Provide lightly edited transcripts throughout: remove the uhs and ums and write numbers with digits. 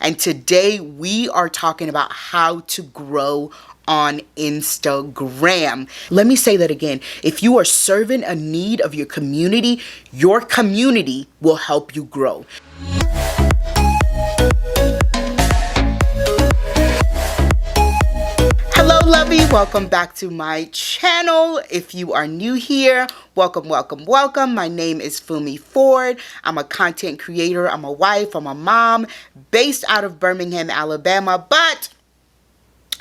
and today we are talking about how to grow on Instagram. Let me say that again. If you are serving a need of your community will help you grow. Hello lovey, welcome back to my channel. If you are new here, welcome. My name is Fumi Ford. I'm a content creator, I'm a wife, I'm a mom, based out of Birmingham, Alabama, but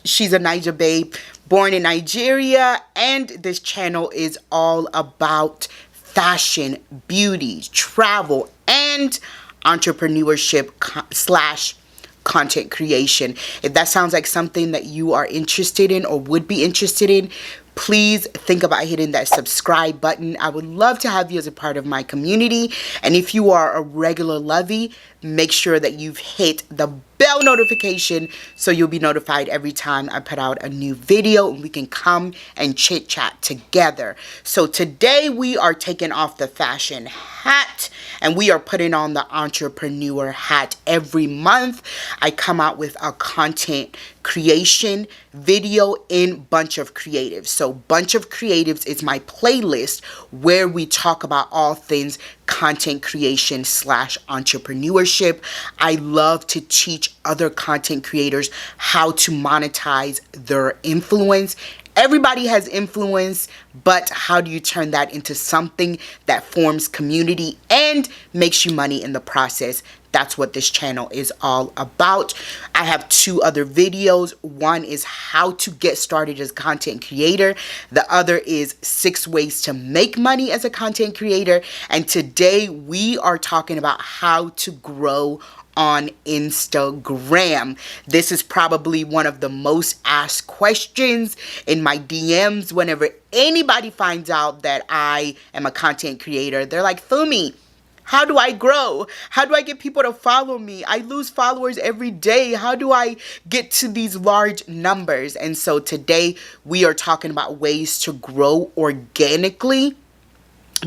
she's a Niger babe, born in Nigeria, and this channel is all about fashion, beauty, travel, and entrepreneurship slash content creation. If that sounds like something that you are interested in or would be interested in, please think about hitting that subscribe button. I would love to have you as a part of my community. And if you are a regular lovey, make sure that you've hit the bell notification so you'll be notified every time I put out a new video and we can come and chit chat together. So today we are taking off the fashion hat and we are putting on the entrepreneur hat. Every month I come out with a content creation video in Bunch of Creatives. So Bunch of Creatives is my playlist where we talk about all things content creation slash entrepreneurship. I love to teach other content creators how to monetize their influence. Everybody has influence, but how do you turn that into something that forms community and makes you money in the process? That's what this channel is all about. I have two other videos. One is how to get started as a content creator. The other is 6 ways to make money as a content creator. And today we are talking about how to grow on Instagram. This is probably one of the most asked questions in my DMs whenever anybody finds out that I am a content creator. They're like, Fumi, how do I grow? How do I get people to follow me? I lose followers every day. How do I get to these large numbers? And so today we are talking about ways to grow organically,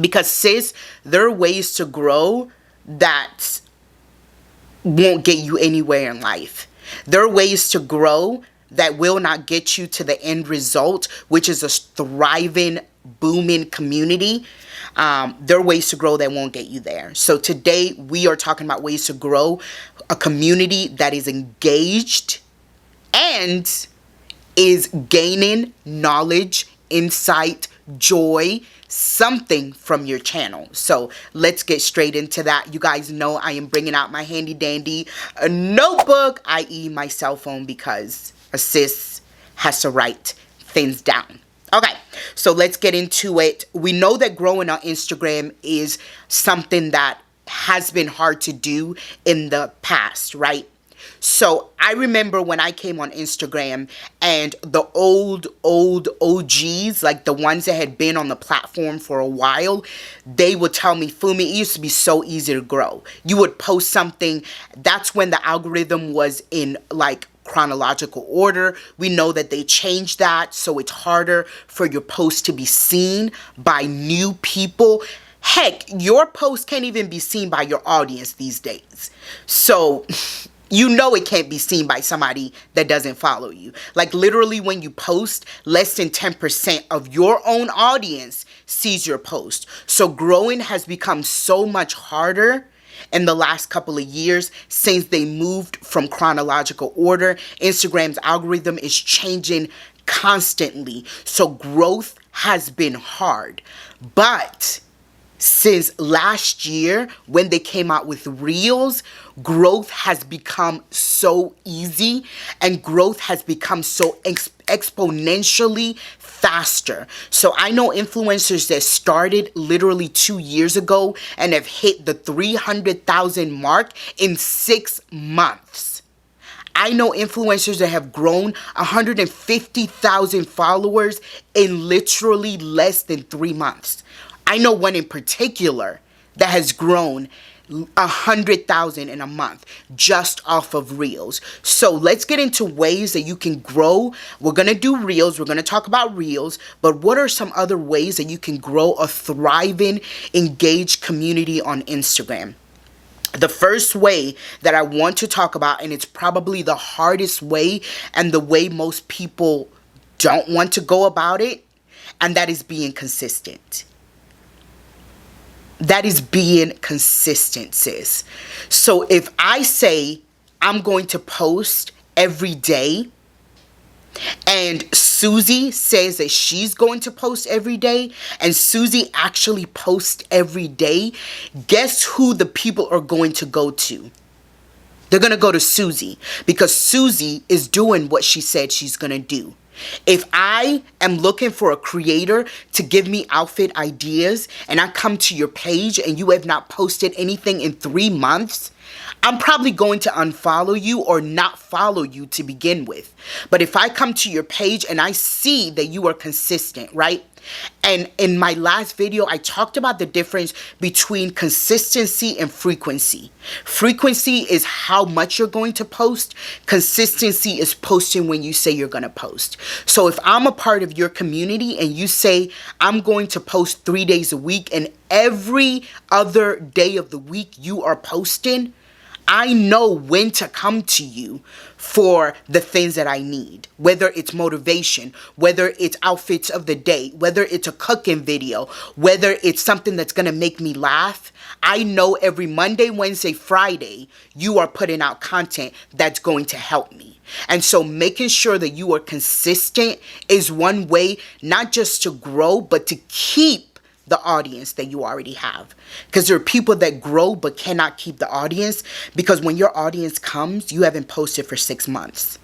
because sis, there are ways to grow that won't get you anywhere in life. There are ways to grow that will not get you to the end result, which is a thriving, booming community. There are ways to grow that won't get you there. So today we are talking about ways to grow a community that is engaged and is gaining knowledge, insight, joy, something from your channel. So let's get straight into that. You guys know I am bringing out my handy dandy notebook, i.e. my cell phone, because a sis has to write things down. Okay, so let's get into it. We know that growing on Instagram is something that has been hard to do in the past, right? So I remember when I came on Instagram and the old OGs, like the ones that had been on the platform for a while, they would tell me, Fumi, it used to be so easy to grow. You would post something. That's when the algorithm was in like chronological order. We know that they changed that, so it's harder for your post to be seen by new people. Heck, your post can't even be seen by your audience these days. So you know it can't be seen by somebody that doesn't follow you. Like literally when you post, less than 10% of your own audience sees your post. So growing has become so much harder in the last couple of years since they moved from chronological order. Instagram's algorithm is changing constantly. So growth has been hard. But since last year, when they came out with Reels, growth has become so easy and growth has become so exponentially faster. So I know influencers that started literally 2 years ago and have hit the 300,000 mark in 6 months. I know influencers that have grown 150,000 followers in literally less than 3 months. I know one in particular that has grown 100,000 in a month just off of Reels. So let's get into ways that you can grow. We're going to do Reels. We're going to talk about Reels. But what are some other ways that you can grow a thriving, engaged community on Instagram? The first way that I want to talk about, and it's probably the hardest way and the way most people don't want to go about it, and that is being consistent. That is being consistent, sis. So if I say I'm going to post every day, and Susie says that she's going to post every day, and Susie actually posts every day, guess who the people are going to go to? They're going to go to Susie, because Susie is doing what she said she's going to do. If I am looking for a creator to give me outfit ideas, and I come to your page and you have not posted anything in 3 months, I'm probably going to unfollow you or not follow you to begin with. But if I come to your page and I see that you are consistent, right? And in my last video, I talked about the difference between consistency and frequency. Frequency is how much you're going to post. Consistency is posting when you say you're going to post. So if I'm a part of your community and you say I'm going to post 3 days a week, and every other day of the week you are posting, I know when to come to you for the things that I need, whether it's motivation, whether it's outfits of the day, whether it's a cooking video, whether it's something that's going to make me laugh. I know every Monday, Wednesday, Friday, you are putting out content that's going to help me. And so making sure that you are consistent is one way, not just to grow, but to keep the audience that you already have. Because there are people that grow but cannot keep the audience, because when your audience comes, you haven't posted for 6 months.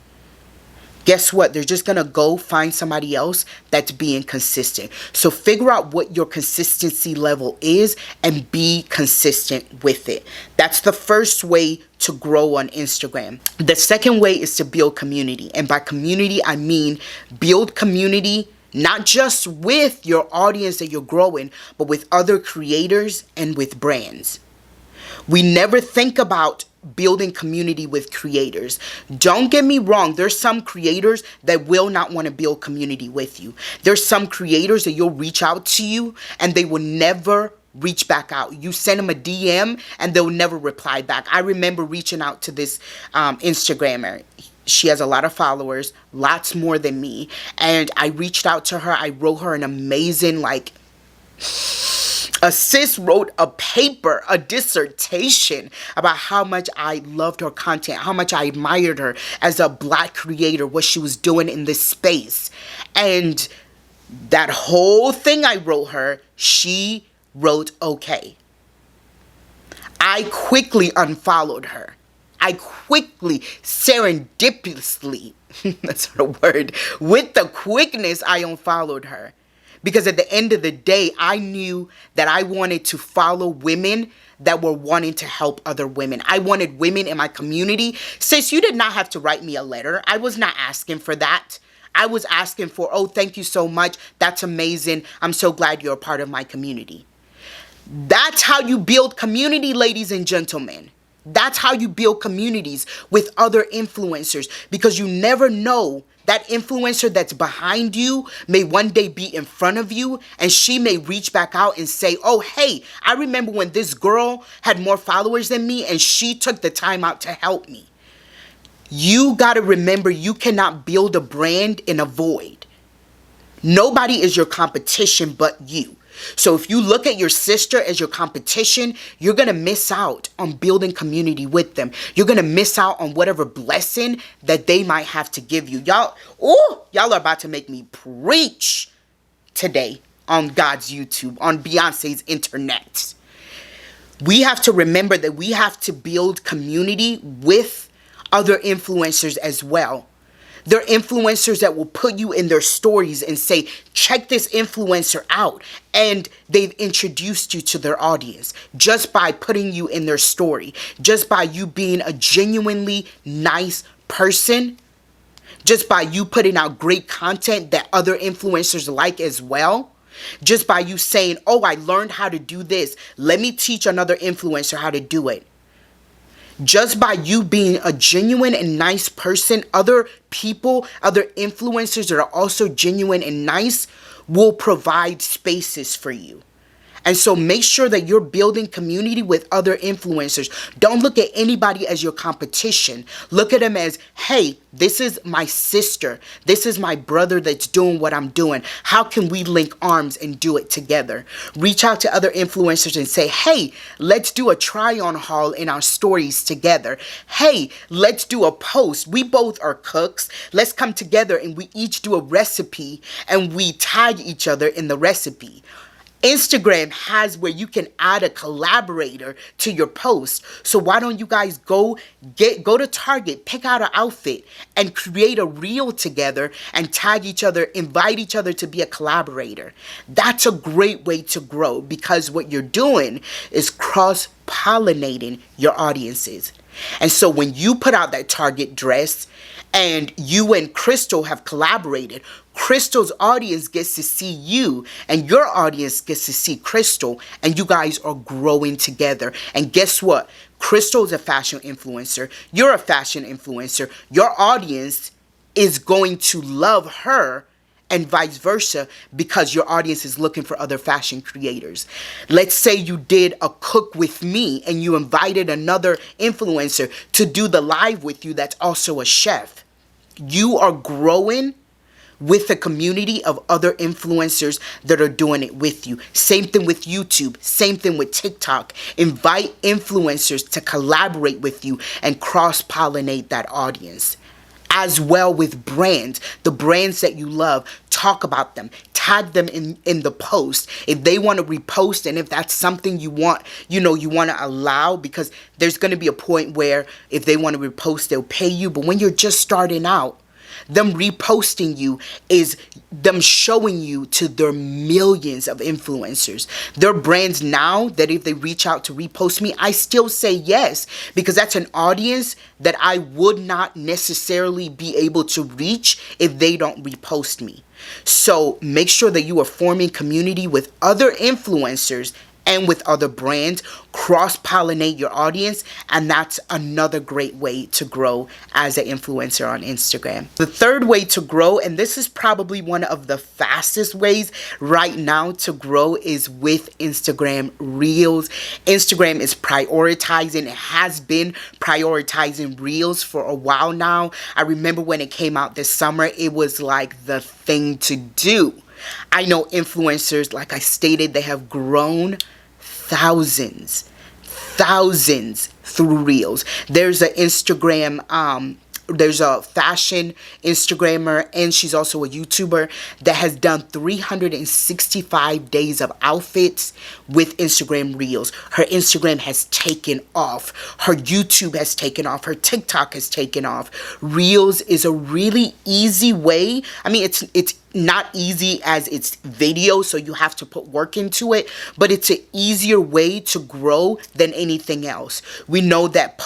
Guess what? They're just going to go find somebody else that's being consistent. So figure out what your consistency level is and be consistent with it. That's the first way to grow on Instagram. The second way is to build community. And by community, I mean build community not just with your audience that you're growing, but with other creators and with brands. We never think about building community with creators. Don't get me wrong. There's some creators that will not want to build community with you. There's some creators that you'll reach out to you and they will never reach back out. You send them a DM and they'll never reply back. I remember reaching out to this Instagrammer. She has a lot of followers, lots more than me. And I reached out to her. I wrote her an amazing, a sis wrote a paper, a dissertation about how much I loved her content, how much I admired her as a Black creator, what she was doing in this space. And that whole thing I wrote her, she wrote okay. I quickly unfollowed her. I quickly, serendipitously, that's not a word, with the quickness, I unfollowed her. Because at the end of the day, I knew that I wanted to follow women that were wanting to help other women. I wanted women in my community. Sis, you did not have to write me a letter. I was not asking for that. I was asking for, oh, thank you so much. That's amazing. I'm so glad you're a part of my community. That's how you build community, ladies and gentlemen. That's how you build communities with other influencers, because you never know, that influencer that's behind you may one day be in front of you, and she may reach back out and say, oh, hey, I remember when this girl had more followers than me and she took the time out to help me. You got to remember, you cannot build a brand in a void. Nobody is your competition but you. So if you look at your sister as your competition, you're going to miss out on building community with them. You're going to miss out on whatever blessing that they might have to give you. Y'all are about to make me preach today on God's YouTube, on Beyonce's internet. We have to remember that we have to build community with other influencers as well. They're influencers that will put you in their stories and say, check this influencer out. And they've introduced you to their audience just by putting you in their story, just by you being a genuinely nice person, just by you putting out great content that other influencers like as well. Just by you saying, oh, I learned how to do this. Let me teach another influencer how to do it. Just by you being a genuine and nice person, other people, other influencers that are also genuine and nice will provide spaces for you. And so make sure that you're building community with other influencers. Don't look at anybody as your competition. Look at them as, hey, this is my sister. This is my brother that's doing what I'm doing. How can we link arms and do it together? Reach out to other influencers and say, hey, let's do a try-on haul in our stories together. Hey, let's do a post. We both are cooks. Let's come together and we each do a recipe and we tag each other in the recipe. Instagram has where you can add a collaborator to your post. So why don't you guys go to Target, pick out an outfit, and create a reel together and tag each other, invite each other to be a collaborator. That's a great way to grow, because what you're doing is cross-pollinating your audiences. And so when you put out that Target dress and you and Crystal have collaborated, Crystal's audience gets to see you and your audience gets to see Crystal, and you guys are growing together. And guess what? Crystal's a fashion influencer. You're a fashion influencer. Your audience is going to love her and vice versa, because your audience is looking for other fashion creators. Let's say you did a cook with me and you invited another influencer to do the live with you that's also a chef. You are growing with a community of other influencers that are doing it with you. Same thing with YouTube, same thing with TikTok. Invite influencers to collaborate with you and cross-pollinate that audience. As well with brands, the brands that you love, talk about them, tag them in the post. If they want to repost, and if that's something you want, you want to allow, because there's going to be a point where if they want to repost, they'll pay you. But when you're just starting out, them reposting you is them showing you to their millions of influencers. Their brands now that if they reach out to repost me, I still say yes, because that's an audience that I would not necessarily be able to reach if they don't repost me. So make sure that you are forming community with other influencers and with other brands. Cross-pollinate your audience, and that's another great way to grow as an influencer on Instagram. The third way to grow, and this is probably one of the fastest ways right now to grow, is with Instagram Reels. Instagram is prioritizing, it has been prioritizing Reels for a while now. I remember when it came out this summer, it was like the thing to do. I know influencers, like I stated, they have grown thousands through Reels. There's an Instagram, there's a fashion Instagrammer, and she's also a YouTuber that has done 365 days of outfits with Instagram Reels. Her Instagram has taken off. Her YouTube has taken off. Her TikTok has taken off. Reels is a really easy way. I mean, it's not easy as it's video, so you have to put work into it, but it's an easier way to grow than anything else. We know that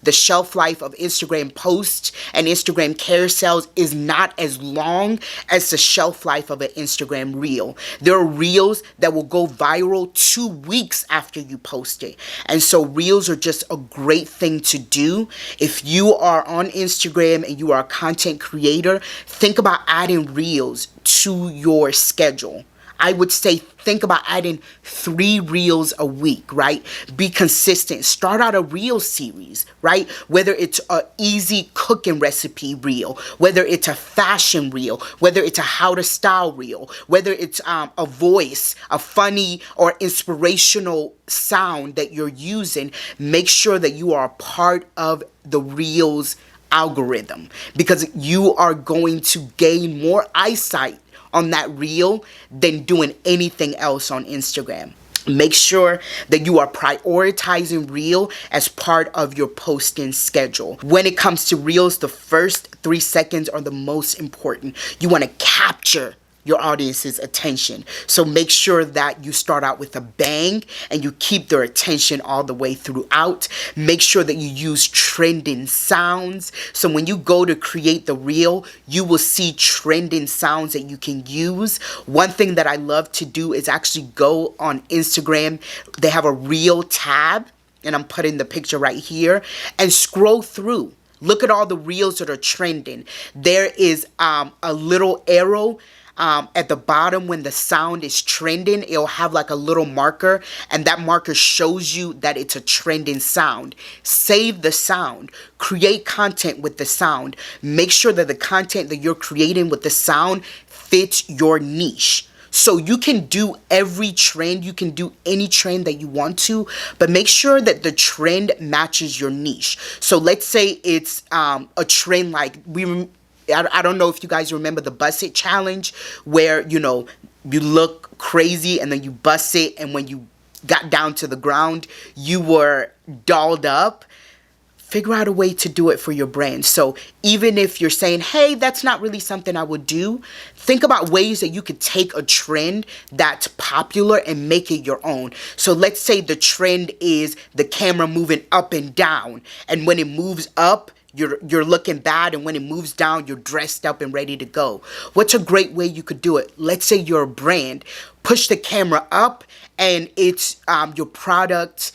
the shelf life of Instagram posts and Instagram carousels is not as long as the shelf life of an Instagram reel. There are reels that will go viral 2 weeks after you post it. And so reels are just a great thing to do. If you are on Instagram and you are a content creator, think about adding reels to your schedule. I would say think about adding 3 reels a week, right? Be consistent. Start out a reel series, right? Whether it's a easy cooking recipe reel, whether it's a fashion reel, whether it's a how to style reel, whether it's a voice, a funny or inspirational sound that you're using. Make sure that you are a part of the reels algorithm, because you are going to gain more eyesight on that reel than doing anything else on Instagram. Make sure that you are prioritizing reel as part of your posting schedule. When it comes to reels, the first 3 seconds are the most important. You want to capture your audience's attention. So make sure that you start out with a bang and you keep their attention all the way throughout. Make sure that you use trending sounds. So when you go to create the reel, you will see trending sounds that you can use. One thing that I love to do is actually go on Instagram. They have a reel tab, and I'm putting the picture right here, and scroll through. Look at all the reels that are trending. There is a little arrow at the bottom when the sound is trending, it'll have like a little marker, and that marker shows you that it's a trending sound. Save the sound. Create content with the sound. Make sure that the content that you're creating with the sound fits your niche. So you can do every trend, you can do any trend that you want to, but make sure that the trend matches your niche. So let's say it's a trend like I don't know if you guys remember the Bust It challenge, where you look crazy and then you bust it, and when you got down to the ground you were dolled up. Figure out a way to do it for your brand. So even if you're saying, hey, that's not really something I would do, think about ways that you could take a trend that's popular and make it your own. So let's say the trend is the camera moving up and down, and when it moves up, you're looking bad, and when it moves down, you're dressed up and ready to go. What's a great way you could do it? Let's say you're a brand. Push the camera up, and it's your product,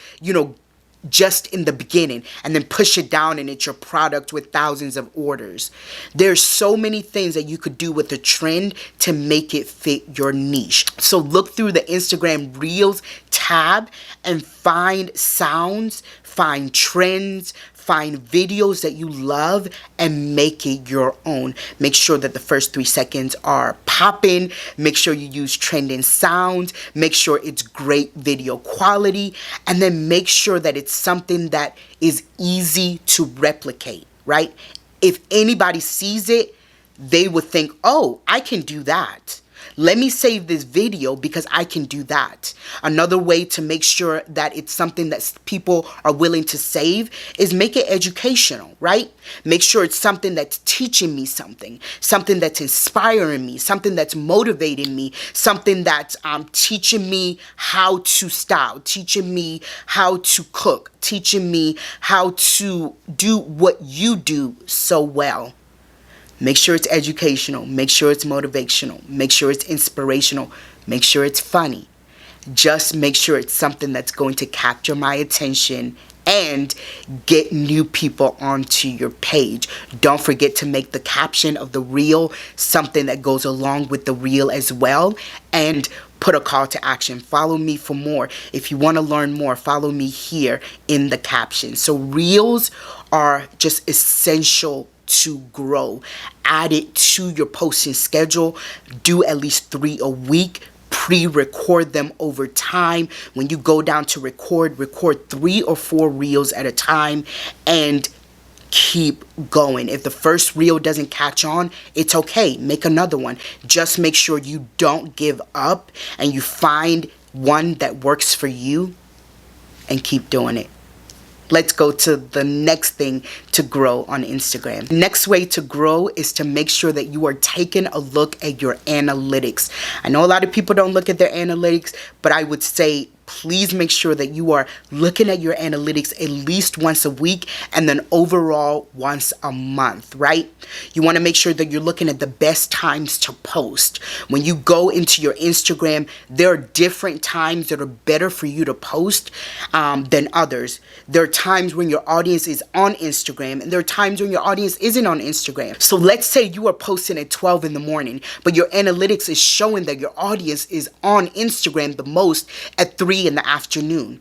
just in the beginning, and then push it down and it's your product with thousands of orders. There's so many things that you could do with the trend to make it fit your niche. So look through the Instagram Reels tab and find sounds, find trends, find videos that you love, and make it your own. Make sure that the first 3 seconds are popping. Make sure you use trending sounds. Make sure it's great video quality. And then make sure that it's something that is easy to replicate, right? If anybody sees it, they would think, oh, I can do that. Let me save this video because I can do that. Another way to make sure that it's something that people are willing to save is make it educational, right? Make sure it's something that's teaching me something that's inspiring me, something that's motivating me, something that's teaching me how to style, teaching me how to cook, teaching me how to do what you do so well. Make sure it's educational. Make sure it's motivational. Make sure it's inspirational. Make sure it's funny. Just make sure it's something that's going to capture my attention and get new people onto your page. Don't forget to make the caption of the reel something that goes along with the reel as well, and put a call to action. Follow me for more. If you want to learn more, follow me here in the caption. So reels are just essential to grow. Add it to your posting schedule. Do at least 3 a week. Pre-record them over time. When you go down to record 3 or 4 reels at a time and keep going. If the first reel doesn't catch on, it's okay. Make another one. Just make sure you don't give up and you find one that works for you and keep doing it. Let's go to the next thing to grow on Instagram. Next way to grow is to make sure that you are taking a look at your analytics. I know a lot of people don't look at their analytics, but I would say please make sure that you are looking at your analytics at least once a week, and then overall once a month, right? You want to make sure that you're looking at the best times to post. When you go into your Instagram, there are different times that are better for you to post than others. There are times when your audience is on Instagram, and there are times when your audience isn't on Instagram. So let's say you are posting at 12 in the morning, but your analytics is showing that your audience is on Instagram the most at 3 in the afternoon.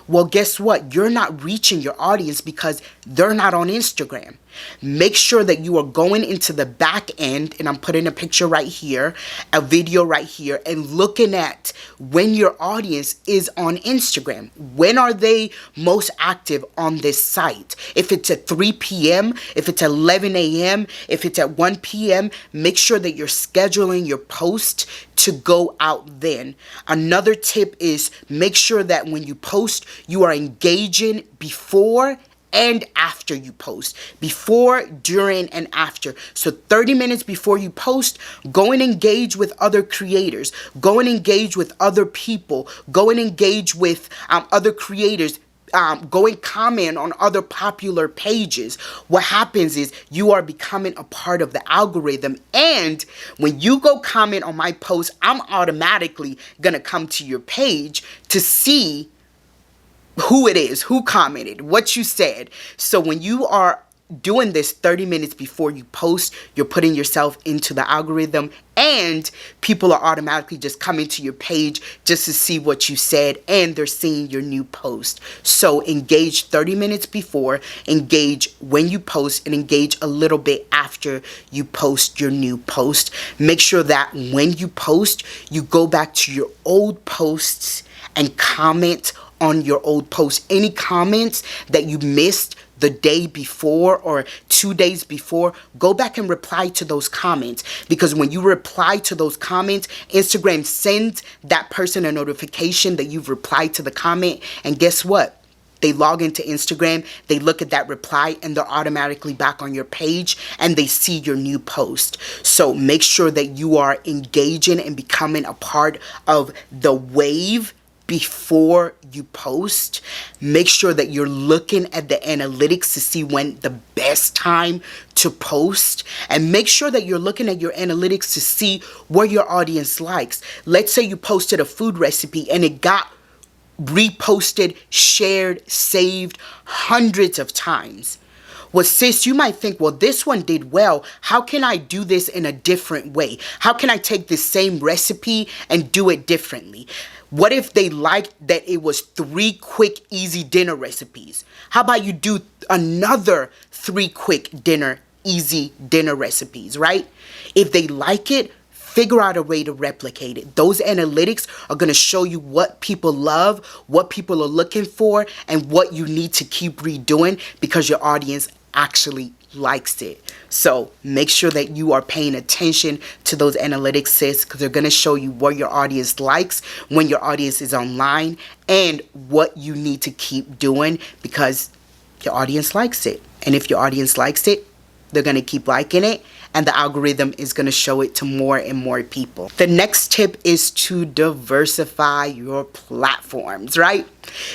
Well, guess what? You're not reaching your audience because they're not on Instagram. Make sure that you are going into the back end, and I'm putting a picture right here, a video right here, and looking at when your audience is on Instagram. When are they most active on this site? If it's at 3 p.m., if it's 11 a.m., if it's at 1 p.m., make sure that you're scheduling your post to go out then. Another tip is make sure that when you post, you are engaging before and after you post. Before, during, and after. So 30 minutes before you post, go and engage with other creators. Go and engage with other people. Go and engage with other creators. Go and comment on other popular pages. What happens is you are becoming a part of the algorithm, and when you go comment on my post, I'm automatically gonna come to your page to see who it is, who commented, what you said. So when you are doing this 30 minutes before you post, you're putting yourself into the algorithm, and people are automatically just coming to your page just to see what you said, and they're seeing your new post. So engage 30 minutes before, engage when you post, and engage a little bit after you post your new post. Make sure that when you post, you go back to your old posts and comment on your old posts. Any comments that you missed the day before or 2 days before, go back and reply to those comments, because when you reply to those comments, Instagram sends that person a notification that you've replied to the comment, and guess what? They log into Instagram, they look at that reply, and they're automatically back on your page, and they see your new post. So make sure that you are engaging and becoming a part of the wave before you post. Make sure that you're looking at the analytics to see when the best time to post, and make sure that you're looking at your analytics to see what your audience likes. Let's say you posted a food recipe and it got reposted, shared, saved hundreds of times. Well, sis, you might think, well, this one did well. How can I do this in a different way? How can I take this same recipe and do it differently? What if they liked that it was 3 quick, easy dinner recipes? How about you do another 3 quick easy dinner recipes, right? If they like it, figure out a way to replicate it. Those analytics are going to show you what people love, what people are looking for, and what you need to keep redoing because your audience actually likes it. So make sure that you are paying attention to those analytics, sis, because they're going to show you what your audience likes when your audience is online, and what you need to keep doing because your audience likes it. And if your audience likes it, they're going to keep liking it, and the algorithm is going to show it to more and more people. The next tip is to diversify your platforms, right?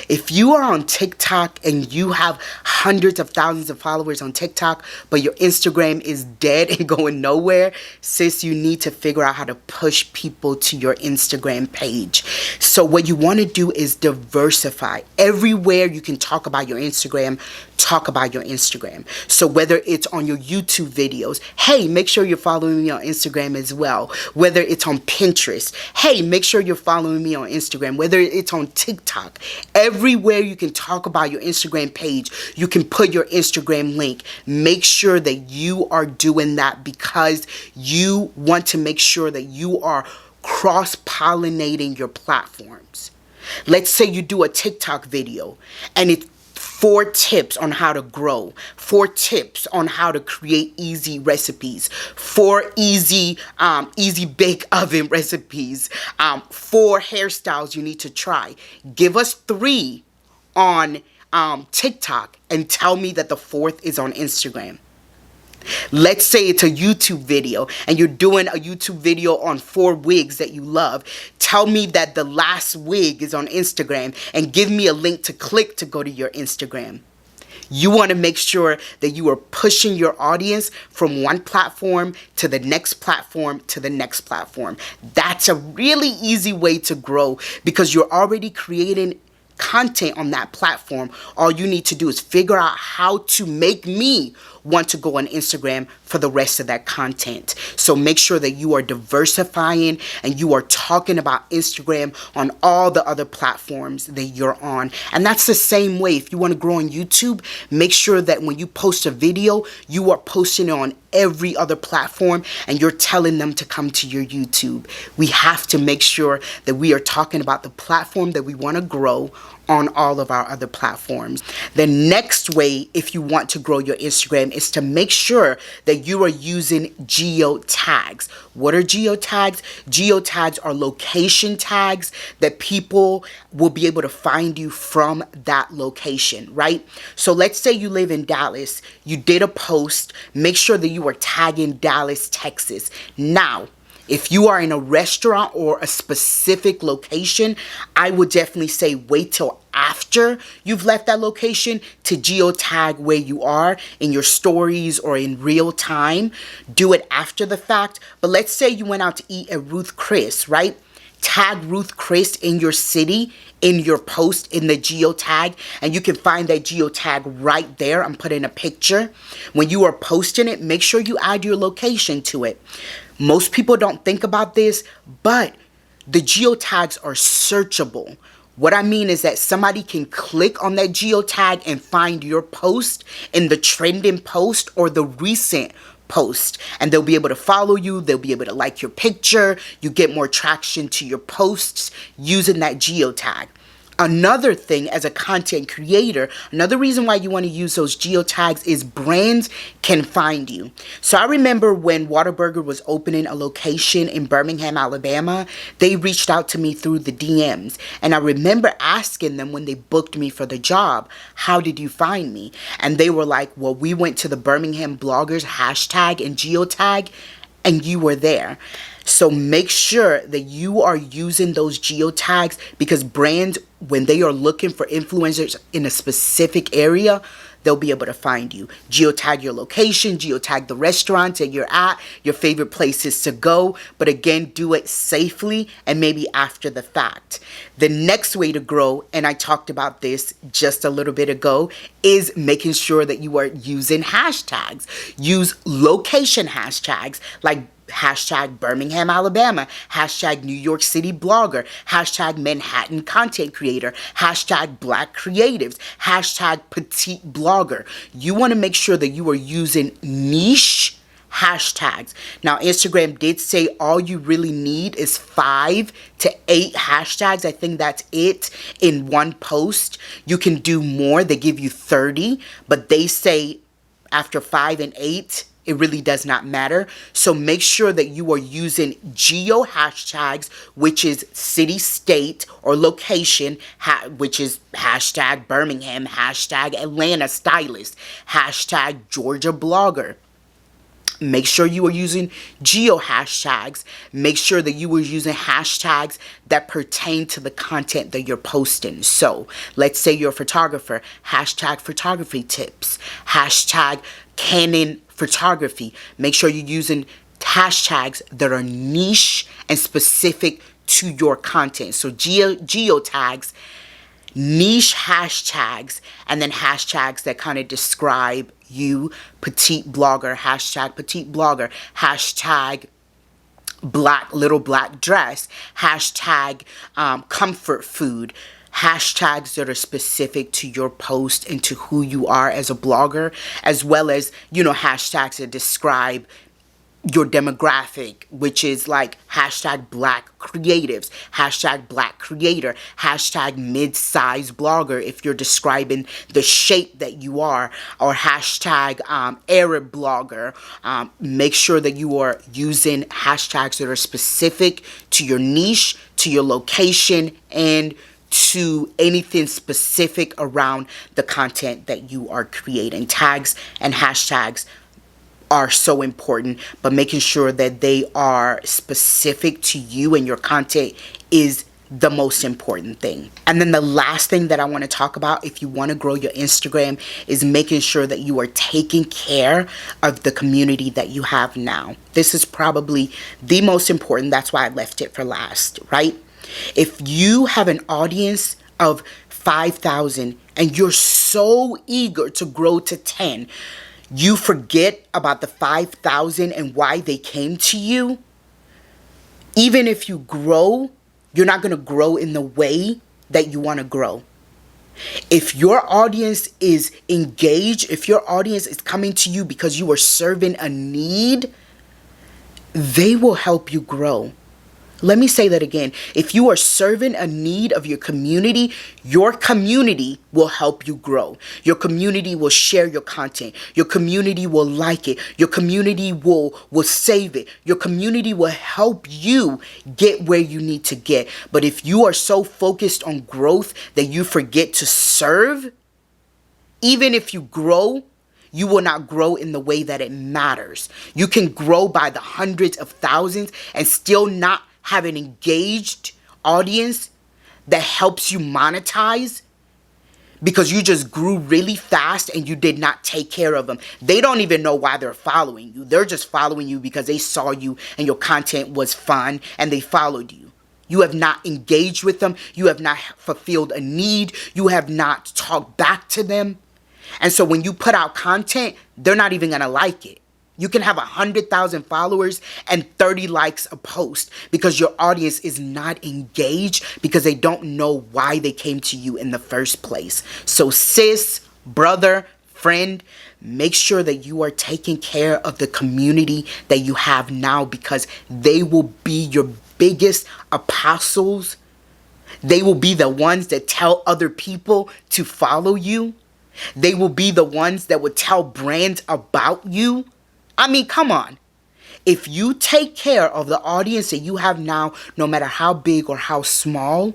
If you are on TikTok and you have hundreds of thousands of followers on TikTok, but your Instagram is dead and going nowhere, sis, you need to figure out how to push people to your Instagram page. So what you want to do is diversify. Everywhere you can talk about your Instagram, talk about your Instagram. So whether it's on your YouTube videos, hey, make sure you're following me on Instagram as well. Whether it's on Pinterest, hey, make sure you're following me on Instagram. Whether it's on TikTok, everywhere you can talk about your Instagram page, you can put your Instagram link. Make sure that you are doing that because you want to make sure that you are cross-pollinating your platforms. Let's say you do a TikTok video and it's 4 tips on how to grow, 4 tips on how to create easy recipes, 4 easy bake oven recipes, 4 hairstyles you need to try. Give us 3 on TikTok and tell me that the 4th is on Instagram. Let's say it's a YouTube video and you're doing a YouTube video on 4 wigs that you love. Tell me that the last wig is on Instagram and give me a link to click to go to your Instagram. You want to make sure that you are pushing your audience from one platform to the next platform to the next platform. That's a really easy way to grow because you're already creating content on that platform. All you need to do is figure out how to make me want to go on Instagram for the rest of that content. So make sure that you are diversifying and you are talking about Instagram on all the other platforms that you're on. And that's the same way. If you want to grow on YouTube, make sure that when you post a video, you are posting it on every other platform and you're telling them to come to your YouTube. We have to make sure that we are talking about the platform that we want to grow on all of our other platforms. The next way, if you want to grow your Instagram, is to make sure that you are using geotags. What are geotags? Geotags are location tags that people will be able to find you from that location, right? So let's say you live in Dallas, you did a post, make sure that you are tagging Dallas, Texas. Now, if you are in a restaurant or a specific location, I would definitely say wait till after you've left that location to geotag where you are in your stories or in real time. Do it after the fact. But let's say you went out to eat at Ruth Chris, right? tag Ruth Chris in your city, in your post, in the geotag, and you can find that geotag right there. I'm putting a picture. When you are posting it, make sure you add your location to it. Most people don't think about this, but the geotags are searchable. What I mean is that somebody can click on that geotag and find your post in the trending post or the recent post, and they'll be able to follow you. They'll be able to like your picture. You get more traction to your posts using that geotag. Another thing, as a content creator, another reason why you want to use those geotags is brands can find you. So I remember when Whataburger was opening a location in Birmingham, Alabama, they reached out to me through the DMs. And I remember asking them when they booked me for the job, how did you find me? And they were like, well, we went to the Birmingham bloggers hashtag and geotag, and you were there. So make sure that you are using those geotags, because brands, when they are looking for influencers in a specific area, they'll be able to find you. Geotag your location, geotag the restaurant that you're at, your favorite places to go. But again, do it safely and maybe after the fact. The next way to grow, and I talked about this just a little bit ago, is making sure that you are using hashtags. Use location hashtags like hashtag Birmingham, Alabama, hashtag New York City blogger, hashtag Manhattan content creator, hashtag Black creatives, hashtag petite blogger. You want to make sure that you are using niche hashtags. Now, Instagram did say all you really need is 5 to 8 hashtags. I think that's it in one post. You can do more. They give you 30, but they say after 5 and 8, it really does not matter. So make sure that you are using geo hashtags, which is city, state, or location, which is hashtag Birmingham, hashtag Atlanta stylist, hashtag Georgia blogger. Make sure you are using geo hashtags. Make sure that you are using hashtags that pertain to the content that you're posting. So let's say you're a photographer, hashtag photography tips, hashtag Canon photography. Make sure you're using hashtags that are niche and specific to your content. So geotags, niche hashtags, and then hashtags that kind of describe you. Petite blogger, hashtag petite blogger, hashtag black little black dress, hashtag comfort food, hashtags that are specific to your post and to who you are as a blogger, as well as, hashtags that describe your demographic, which is like hashtag Black creatives, hashtag Black creator, hashtag mid-size blogger if you're describing the shape that you are, or hashtag Arab blogger. Make sure that you are using hashtags that are specific to your niche, to your location, and to anything specific around the content that you are creating. Tags and hashtags are so important, but making sure that they are specific to you and your content is the most important thing. And then the last thing that I want to talk about, if you want to grow your Instagram, is making sure that you are taking care of the community that you have now. This is probably the most important. That's why I left it for last, right? If you have an audience of 5,000 and you're so eager to grow to 10, you forget about the 5,000 and why they came to you. Even if you grow, you're not going to grow in the way that you want to grow. If your audience is engaged, if your audience is coming to you because you are serving a need, they will help you grow. Let me say that again. If you are serving a need of your community will help you grow. Your community will share your content. Your community will like it. Your community will save it. Your community will help you get where you need to get. But if you are so focused on growth that you forget to serve, even if you grow, you will not grow in the way that it matters. You can grow by the hundreds of thousands and still not have an engaged audience that helps you monetize because you just grew really fast and you did not take care of them. They don't even know why they're following you. They're just following you because they saw you and your content was fun and they followed you. You have not engaged with them. You have not fulfilled a need. You have not talked back to them. And so when you put out content, they're not even going to like it. You can have 100,000 followers and 30 likes a post because your audience is not engaged because they don't know why they came to you in the first place. So sis, brother, friend, make sure that you are taking care of the community that you have now because they will be your biggest apostles. They will be the ones that tell other people to follow you. They will be the ones that will tell brands about you. I mean, come on. If you take care of the audience that you have now, no matter how big or how small,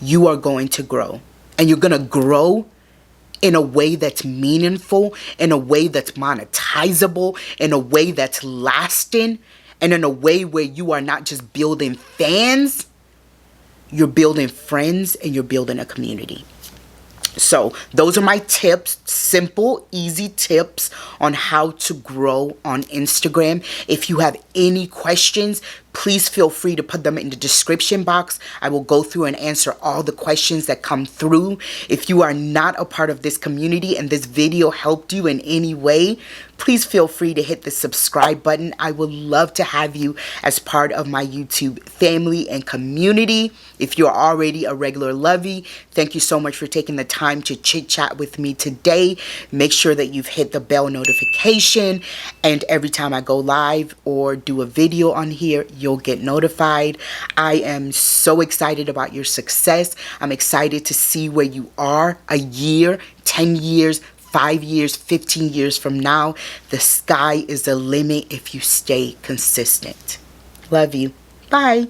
you are going to grow. And you're going to grow in a way that's meaningful, in a way that's monetizable, in a way that's lasting, and in a way where you are not just building fans, you're building friends and you're building a community. So those are my tips, simple, easy tips on how to grow on Instagram. If you have any questions, please feel free to put them in the description box. I will go through and answer all the questions that come through. If you are not a part of this community and this video helped you in any way, please feel free to hit the subscribe button. I would love to have you as part of my YouTube family and community. If you're already a regular lovey, thank you so much for taking the time to chit chat with me today. Make sure that you've hit the bell notification, and every time I go live or do a video on here, you'll get notified. I am so excited about your success. I'm excited to see where you are a year, 10 years, 5 years, 15 years from now. The sky is the limit if you stay consistent. Love you. Bye.